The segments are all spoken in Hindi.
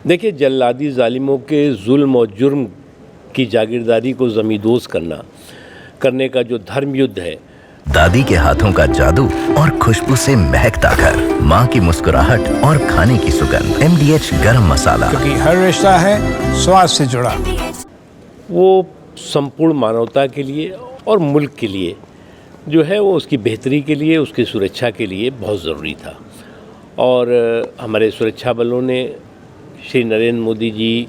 देखिए, जल्लादी ज़ालिमों के जुल्म और जुर्म की जागीरदारी को ज़मींदोज़ करने का जो धर्म युद्ध है, दादी के हाथों का जादू और खुशबू से महकता घर, माँ की मुस्कुराहट और खाने की सुगंध, MDH गरम मसाला, क्योंकि हर रिश्ता है स्वाद से जुड़ा। वो संपूर्ण मानवता के लिए और मुल्क के लिए जो है वो उसकी बेहतरी के लिए, उसकी सुरक्षा के लिए बहुत ज़रूरी था। और हमारे सुरक्षा बलों ने श्री नरेंद्र मोदी जी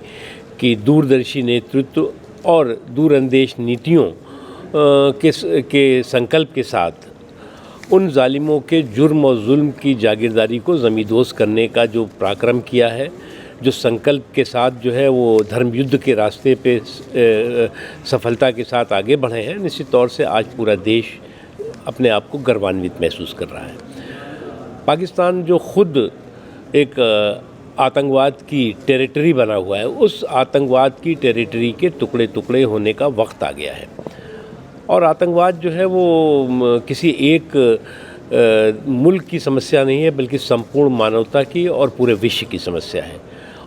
की दूरदर्शी नेतृत्व और दूरंदेश नीतियों के संकल्प के साथ उन जालिमों के जुर्म और जुल्म की जागीरदारी को ज़मींदोज़ करने का जो पराक्रम किया है, जो संकल्प के साथ जो है वो धर्म युद्ध के रास्ते पे सफलता के साथ आगे बढ़े हैं, निश्चित तौर से आज पूरा देश अपने आप को गर्वान्वित महसूस कर रहा है। पाकिस्तान जो खुद एक आतंकवाद की टेरिटरी बना हुआ है, उस आतंकवाद की टेरिटरी के टुकड़े टुकड़े होने का वक्त आ गया है। और आतंकवाद जो है वो किसी एक मुल्क की समस्या नहीं है, बल्कि संपूर्ण मानवता की और पूरे विश्व की समस्या है।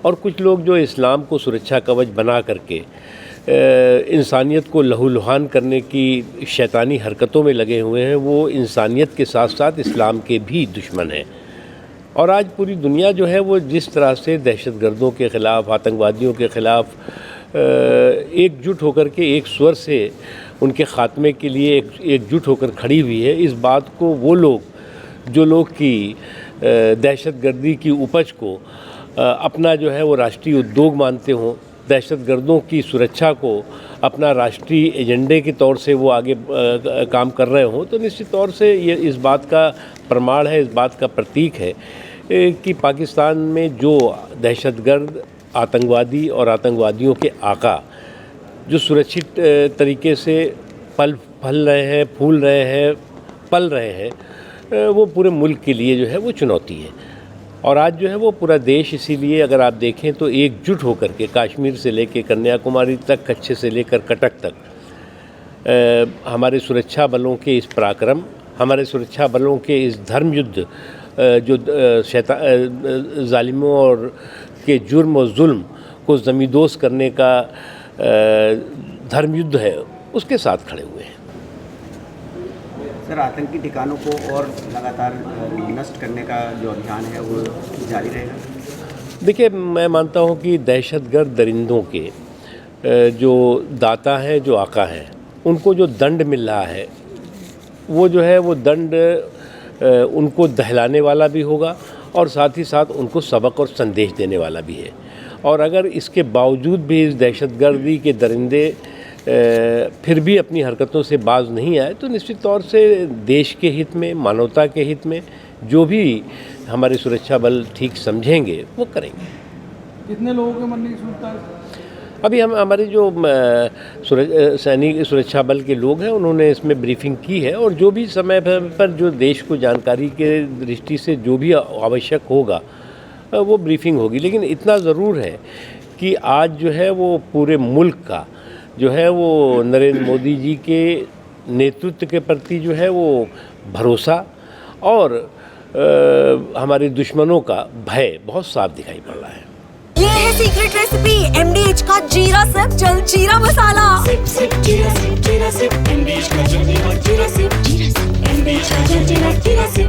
और कुछ लोग जो इस्लाम को सुरक्षा कवच बना करके इंसानियत को लहूलुहान करने की शैतानी हरकतों में लगे हुए हैं, वो इंसानियत के साथ साथ इस्लाम के भी दुश्मन हैं। और आज पूरी दुनिया जो है वो जिस तरह से दहशतगर्दों के ख़िलाफ़, आतंकवादियों के ख़िलाफ़ एकजुट होकर के एक स्वर से उनके ख़ात्मे के लिए एकजुट होकर खड़ी हुई है, इस बात को वो लोग जो लोग की दहशतगर्दी की उपज को अपना जो है वो राष्ट्रीय उद्योग मानते हों, दहशतगर्दों की सुरक्षा को अपना राष्ट्रीय एजेंडे के तौर से वो आगे काम कर रहे हों, तो निश्चित तौर से ये इस बात का प्रमाण है, इस बात का प्रतीक है कि पाकिस्तान में जो दहशतगर्द, आतंकवादी और आतंकवादियों के आका जो सुरक्षित तरीके से फल रहे हैं, फूल रहे हैं, पल रहे हैं, वो पूरे मुल्क के लिए जो है वो चुनौती है। और आज जो है वो पूरा देश इसीलिए अगरпап देखें तो एकजुट होकर के कश्मीर से लेकर कन्याकुमारी तक, कच्छ से लेकर कटक तक हमारे सुरक्षा बलों के इस पराक्रम, हमारे सुरक्षा बलों के इस धर्म युद्ध जो जालिमों और के जुर्म और जुल्म को ज़मींदोज़ करने का धर्म युद्ध है, उसके साथ खड़े हुए हैं। सर, आतंकी ठिकानों को और लगातार नष्ट करने का जो अभियान है वो जारी रहेगा? देखिए, मैं मानता हूँ कि दहशतगर्द दरिंदों के जो दाता हैं, जो आका हैं, उनको जो दंड मिल रहा है वो जो है वो दंड उनको दहलाने वाला भी होगा और साथ ही साथ उनको सबक और संदेश देने वाला भी है। और अगर इसके बावजूद भी इस दहशतगर्दी के दरिंदे फिर भी अपनी हरकतों से बाज नहीं आए, तो निश्चित तौर से देश के हित में, मानवता के हित में जो भी हमारे सुरक्षा बल ठीक समझेंगे वो करेंगे। कितने लोगों के मरने की सूचना है? अभी हम हमारे जो सैनिक सुरक्षा बल के लोग हैं उन्होंने इसमें ब्रीफिंग की है, और जो भी समय पर जो देश को जानकारी के दृष्टि से जो भी आवश्यक होगा वो ब्रीफिंग होगी। लेकिन इतना ज़रूर है कि आज जो है वो पूरे मुल्क का जो है वो नरेंद्र मोदी जी के नेतृत्व के प्रति जो है वो भरोसा और हमारे दुश्मनों का भय बहुत साफ दिखाई पड़ रहा है। ये है सीक्रेट रेसिपी MDH का जीरा सिप जल जीरा मसाला। सिप सिप जीरा सिप MDH का जल जीरा सिप MDH का जल जीरा सिप।